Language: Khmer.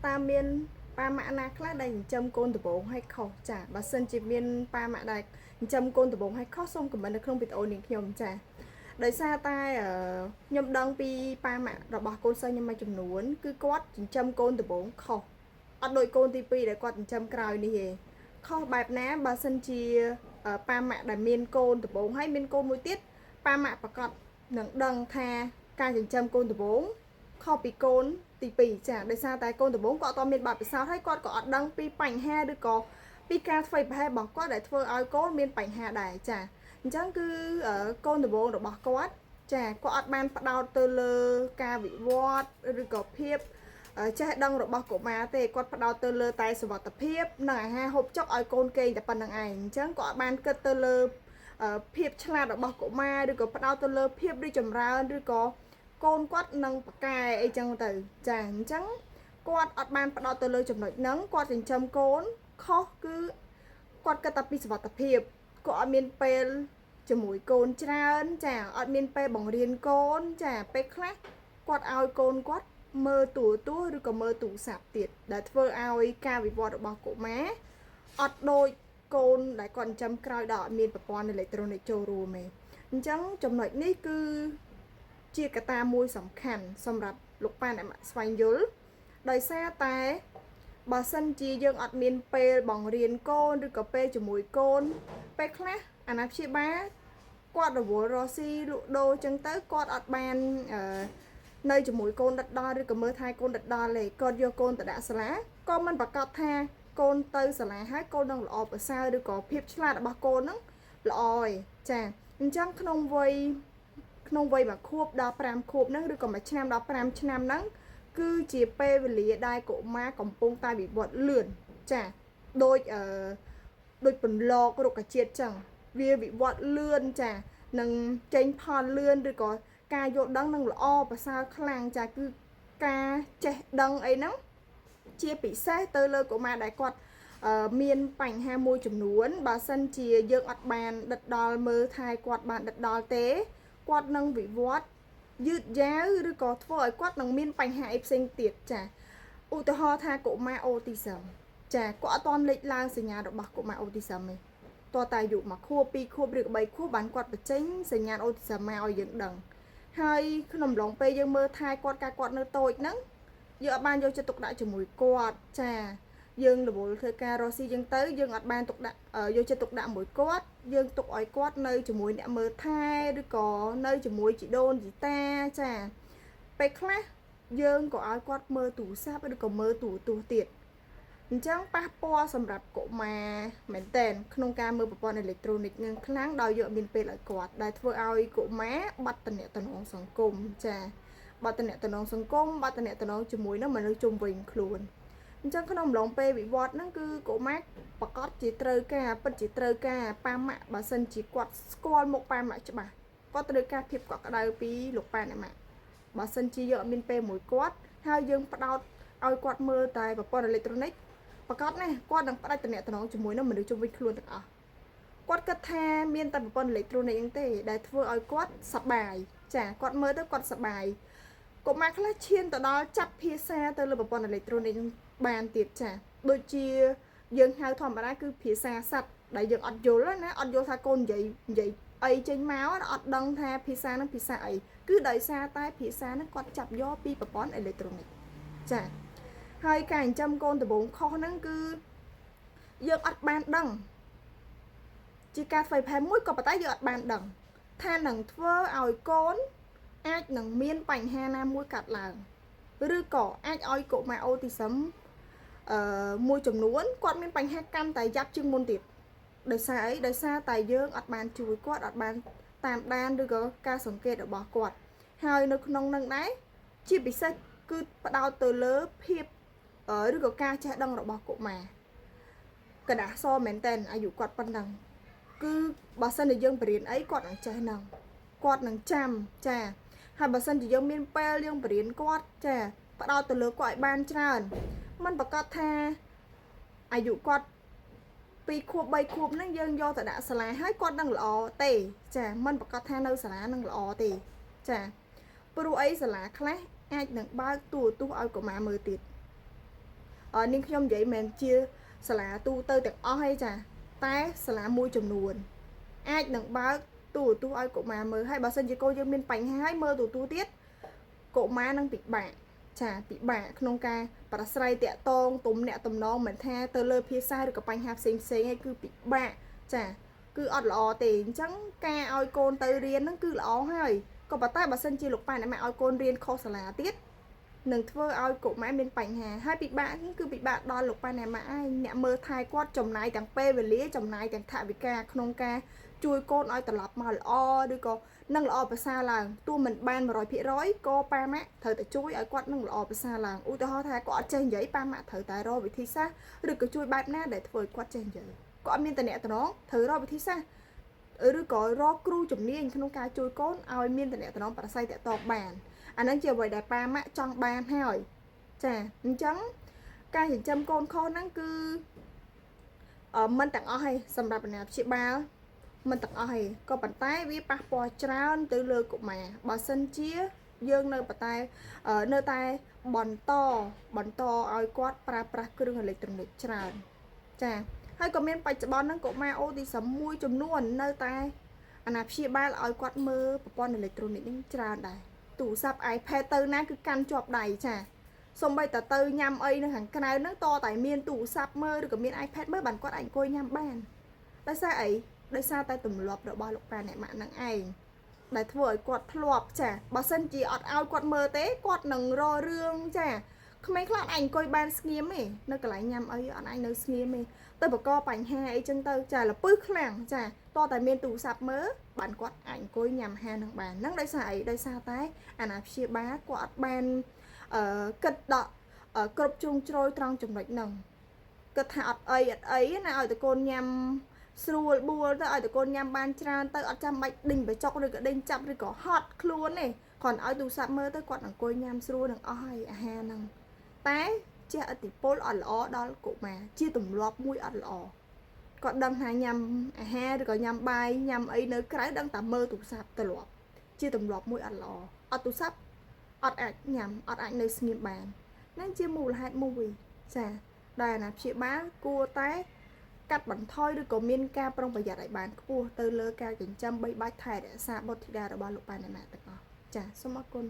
ta miên ba mạ naខ្លះដែលចិញ្ចឹមកូនដំបងឲ្យខុសចាបើសិនជាមានប៉ាម៉ាក់ដែលចិញ្ចឹមកូនដំបងឲ្យខុសសូមខមមិននៅក្នុងវីដេអូនេះខ្ញុំចាដោយសារតែខ្ញុំដឹងពីប៉ាម៉ាក់របស់កូនសិស្សខ្ញុំមួយចំនួនគឺគាត់ចិញ្ចឹមកូនដំបងខុសអត់ដូចកូនទី2ដែលគាត់ចិញ្ចឹមក្រោយនេះទេខុសបែបណាបើសិនជាប៉ាម៉ាក់ដែលមានកូនដំបងហើយមានកូនមួយទៀតប៉ាម៉ាក់ប្រកាសនឹងដឹងថាការចិញ្ចឹមកូនដំបងខុសពីកូនទី2ចាដោយសារតែកូនដំបងគាត់អត់មានបទពិសោធន៍ហើយគាត់ក៏អត់ដឹងពីបញ្ហាឬក៏ពីការធ្វើប្រហែលរបស់គាត់ដែលធ្វើឲ្យកូនមានបញ្ហាដែរចាអញ្ចឹងគឺកូនដំបងរបស់គាត់ចាគាត់អត់បានផ្ដោតទៅលើការវិវត្តឬក៏ភាពចេះដឹងរបស់កុមារទេគាត់ផ្ដោតទៅលើតែសុវត្ថិភាពនិងអាហារហូបចុកឲ្យកូនគេងតែប៉ុណ្្នឹងឯងអញ្ចឹងគាត់អត់បានគិតទៅលើភាពឆ្លាតរបស់កុមារឬក៏ផ្ដោតទៅលើភាពរីកចម្រើនឬក៏កូនគាត់នឹងប៉កែអីចឹងទៅចាអញ្ចឹងគាត់អត់បានផ្ដោតទៅលើចំណុចហ្នឹងគាត់ចិញ្ចឹមកូនខុសគឺគាត់គិតតែពីសុវត្ថិភាពគាត់អត់មានពេលជាមួយកូនច្រើនចាអត់មានពេលបង្រៀនកូនចាពេលខ្លះគាត់ឲ្យកូនគាត់មើលទូរទស្សន៍ឬក៏មើលទូរស័ព្ទទៀតដែលធ្វើឲ្យការវិវត្តរបស់កុមារអត់ដូចកូនដែលគាត់ចិញ្ចឹមក្រោយដល់អត់មានប្រព័ន្ធអេឡិចត្រូនិកចូលរួមទេអញ្ចឹងចំណុចនេះគឺជាកត្តាមួយសំខាន់សម្រាប់លោកប៉ាអ្នកស្វែងយល់ដោយសារតែបើសិនជាយើងអត់មានពេលបង្រៀនកូនឬក៏ពេលជាមួយកូនពេលខ្លះអាណាព្យាបាលគាត់រវល់រស់ស៊ីលក់ដូរចឹងទៅគាត់អត់បាននៅជាមួយកូនដិតដល់ឬក៏មើលថែកូនដិតដល់ទេគាត់យកកូនទៅដាក់សាលាក៏មិនប្រកាសថាកូនទៅសាលាហើយកូននឹងល្អប្រសើរឬក៏ភាពឆ្លាតរបស់កូននឹងល្អឯចាអញ្ចឹងក្នុងវ័យមួយខួបដល់5ខួបហ្នឹងឬក៏មួយឆ្នាំដល់5ឆ្នាំហ្នឹងគឺជាពេលវេលាដែលកុមារកំពុងតែវិវត្តលឿនចាដូចពន្លករុក្ខជាតិចឹងវាវិវត្តលឿនចានឹងចេញផលលឿនឬក៏ការយល់ដឹងនឹងល្អប្រសើរខ្លាំងចាគឺការចេះដឹងអីហ្នឹងជាពិសេសទៅលើកុមារដែលគាត់មានបញ្ហាមួយចំនួនបើសិនជាយើងអត់បានដិតដល់មើលថែគាត់បានដិតដល់ទេគាត់នឹងវិវត្តយឺតយ៉ាវឬក៏ធ្វើឲ្យគាត់នឹងមានបញ្ហាអីផ្សេងទៀតចាឧទាហរណ៍ថាកុមារអូទីសឹមចាគាត់អត់ទាន់លេចឡើងសញ្ញារបស់កុមារអូទីសឹមទេតើតែអាយុ1ខួប2ខួបឬ3ខួបបានគាត់បញ្ចេញសញ្ញាអូទីសឹមមកឲ្យយើងដឹងហើយក្នុងអំឡុងពេលយើងមើលថែគាត់ការគាត់នៅតូចហ្នឹងយើងអត់បានយកចិត្តទុកដាក់ជាមួយគាត់ចាយើងរវល់ធ្វើការរស់ស៊ីយើងទៅយើងអត់បានទុកដាក់យកចិត្តទុកដាក់មួយគាត់យើងទុកឲ្យគាត់នៅជាមួយអ្នកមើលថែឬក៏នៅជាមួយជីដូនជីតាចាពេលខ្លះយើងក៏ឲ្យគាត់មើលទូរស័ព្ទឬក៏មើលទូរទស្សន៍ទៀតអញ្ចឹងប៉ះពាល់សម្រាប់កុមារមែនតើក្នុងការមើលប្រព័ន្ធអេឡិចត្រូនិកនឹងខ្លាំងដោយយកមានពេលឲ្យគាត់ដែលធ្វើឲ្យកុមារបាត់តំណែងសង្គមចាបាត់តំណែងសង្គមបាត់តំណែងជាមួយនឹងមនុស្សជុំវិញខ្លួនអញ្ចឹងក្នុងអំឡុងពេលវិវត្តហ្នឹងគឺកុមារប្រកាសជាត្រូវការពិតជាត្រូវការប៉ាម៉ាក់បើសិនជាគាត់ស្គាល់មុខប៉ាម៉ាក់ច្បាស់គាត់ត្រូវការភាពកក់ក្ដៅពីលោកប៉ាអ្នកម៉ាក់បើសិនជាយើងអត់មានពេលមួយគាត់ហើយយើងផ្ដោតឲ្យគាត់មើលតែប្រព័ន្ធអេឡិចត្រូនិកប្រកាសណាគាត់នឹងផ្ដាច់តំណែងជាមួយនឹងមនុស្សជុំវិញខ្លួនទាំងអស់គាត់គិតថាមានតែប្រព័ន្ធអេឡិចត្រូនិកហ្នឹងទេដែលធ្វើឲ្យគាត់សប្បាយចាគាត់មើលទៅគាត់សប្បាយកុមារខ្លះឈានទៅដល់ចាប់ភាសាទៅលើប្រព័ន្ធអេឡិចត្រូនិកបានទៀតចាដូចជាយើងហៅធម្មតាគឺភាសាសត្វដែលយើងអត់យល់ណាអត់យល់ថាកូននិយាយអីចេញមកអត់ដឹងថាភាសាហ្នឹងភាសាអីគឺដោយសារតែភាសាហ្នឹងគាត់ចាប់យកពីប្រព័ន្ធអេឡិចត្រូនិកចាហើយការចិញ្ចឹមកូនដំបូងខុសហ្នឹងគឺយើងអត់បានដឹងជាការធ្វើផែមួយក៏ប៉ុន្តែយើងអត់បានដឹងថានឹងធ្វើឲ្យកូនអាចនឹងមានបញ្ហាណាមួយកាត់ឡើងឬក៏អាចឲ្យកុមារអូទីសឹមមួយចំនួនគាត់មានបញ្ហាកាន់តែយ៉ាប់ជាងមុនទៀតដោយសារអីដោយសារតែយើងអត់បានជួយគាត់អត់បានតាមដានឬក៏ការសង្កេតរបស់គាត់ហើយនៅក្នុងនឹងដែរជាពិសេសគឺផ្ដោតទៅលើភាពឬក៏ការចេះដឹងរបស់កុមារកដាសមែនតែនអាយុគាត់ប៉ុណ្ណឹងគឺបើសិនជាយើងបរៀនអីគាត់នឹងចេះនឹងគាត់នឹងចាំចាហើយបើសិនជាយើងមានពេលយើងបរៀនគាត់ចាផ្ដោតទៅលើគាត់ឲ្យបានច្រើនมันប្រកាសថាអាយុគាត់2ខួប3ខួបហ្នឹងយើងយកទៅដាក់សាលាហើយគាត់នឹងល្អទេចាมันប្រកាសថានៅសាលានឹងល្អទេចាព្រោះអីសាលាខ្លះអាចនឹងបើកទូរទស្សន៍ឲ្យកុមារមើលទៀត នាងខ្ញុំនិយាយមិនជាសាលាទូទៅទាំងអស់ទេចាតែសាលាមួយចំនួនអាចនឹងបើកទូរទស្សន៍ឲ្យកុមារមើលហើយបើសិនជាកូនយើងមានបញ្ហាហើយមើលទូរទស្សន៍ទៀតកុមារនឹងពិបាកចាពិបាកក្នុងការប្រស្រ័យតាក់ទងទំនាក់ទំនងមិនថាទៅលើភាសាឬក៏បញ្ហាផ្សេងឯងគឺពិបាកចាគឺអត់ល្អទេអញ្ចឹងការឲ្យកូនទៅរៀនហ្នឹងគឺល្អហើយក៏ប៉ុន្តែបើសិនជាលោកប៉ាអ្នកម៉ាក់ឲ្យកូនរៀនខុសសាលាទៀតនឹងធ្វើឲ្យកុមារមានបញ្ហាហើយពិបាកគឺពិបាកដល់លោកប៉ាអ្នកម៉ាក់ឯងអ្នកមើលថែគាត់ចំណាយទាំងពេលវេលាចំណាយទាំងថវិកាក្នុងការជួយកូនឲ្យត្រឡប់មកល្អឬក៏នឹងល្អប្រសើរឡើងទោះមិនបាន 100% ក៏ប៉ាម៉ាក់ត្រូវតែជួយឲ្យគាត់នឹងល្អប្រសើរឡើងឧទាហរណ៍ថាគាត់អត់ចេះនិយាយប៉ាម៉ាក់ត្រូវតែរកវិធីសាស្ត្រឬក៏ជួយបែបណាដែលធ្វើឲ្យគាត់ចេះនិយាយគាត់អត់មានតំណែងត្រូវរកវិធីសាស្ត្រឬក៏រកគ្រូជំនាញក្នុងការជួយកូនឲ្យមានតំណែងប្រស័យតាក់ទងបានអានឹងជាអ្វីដែលប៉ាម៉ាក់ចង់បានហើយចាអញ្ចឹងការចិញ្ចឹមកូនខុសហ្នឹងគឺមិនទាំងអស់ទេសម្រាប់អាណាព្យាបាលមិនទាំងអស់ទេក៏ប៉ុន្តែវាប៉ះពាល់ច្រើនទៅលើកុមារបើសិនជាយើងនៅតែបន្តឲ្យគាត់ប្រើប្រាស់គ្រឿងអេឡិចត្រូនិកច្រើនចាហើយក៏មានបច្ចុប្បន្នហ្នឹងកុមារអូទីសឹមមួយចំនួននៅតែអាណាព្យាបាលឲ្យគាត់មើលប្រព័ន្ធអេឡិចត្រូនិកហ្នឹងច្រើនដែរទូរស័ព្ទ iPad ទៅណាគឺកាន់ជាប់ដៃចាសូម្បីតែទៅញ៉ាំអីនៅខាងក្រៅហ្នឹងតតែមានទូរស័ព្ទមើលឬក៏មាន iPad មើលបានគាត់អាចអង្គុយញ៉ាំបានដោយសារអីដោយសារតែទម្លាប់របស់លោកប៉ាអ្នកម៉ាក់ហ្នឹងឯងដែលធ្វើឲ្យគាត់ធ្លាប់ចាបើសិនជាអត់ឲ្យគាត់មើលទេគាត់នឹងរករឿងចាក្មេងខ្លះអត់អង្គុយបានស្ងៀមទេនៅកន្លែងញ៉ាំអីអត់អាចនៅស្ងៀមទេទៅបកកបញ្ហាអីចឹងទៅចាលពឹសខ្លាំងចាតតែមានទូរស័ព្ទមើលបានគាត់អាចអង្គុយញ៉ាំអាហារនឹងបានហ្នឹងដោយសារអីដោយសារតែអាណាព្យាបាលគាត់អត់បានគិតដកគ្រប់ជ្រុងជ្រោយត្រង់ចំណុចហ្នឹងគិតថាអត់អីណាឲ្យតកូនញ៉ាំស្រួលបួលទៅឲ្យតកូនញ៉ាំបានច្រើនទៅអត់ចាំបាច់ដេញបច្ចុកឬក៏ដេញចាប់ឬក៏ហត់ខ្លួនទេគ្រាន់ឲ្យទូរស័ព្ទមើលទៅគាត់អង្គុយញ៉ាំស្រួលនឹងអស់ហើយអាហារហ្នឹងតែជាឥទ្ធិពលអត់ល្អដល់កុមារជាទម្លាប់មួយអត់ល្អគាត់ដឹងថាញ៉ាំអាហារឬក៏ញ៉ាំបាយញ៉ាំអីនៅក្រៅដឹងតែមើលទូរស័ព្ទទម្លាប់ជាទម្លាប់មួយអត់ល្អអត់ទូរស័ព្ទអត់អាចញ៉ាំអត់អាចនៅស្ងៀមបានนั่นជាមូលហេតុមួយចាដែលអាណាព្យាបាលគួរតែកាត់បន្ថយឬក៏មានការប្រុងប្រយ័ត្នឲ្យបានខ្ពស់ទៅលើការចិញ្ចឹមបីបាច់ថែរក្សាបុត្រធីតារបស់លោកប៉ាអ្នកម៉ាក់ទាំងអស់ចាសូមអរគុណ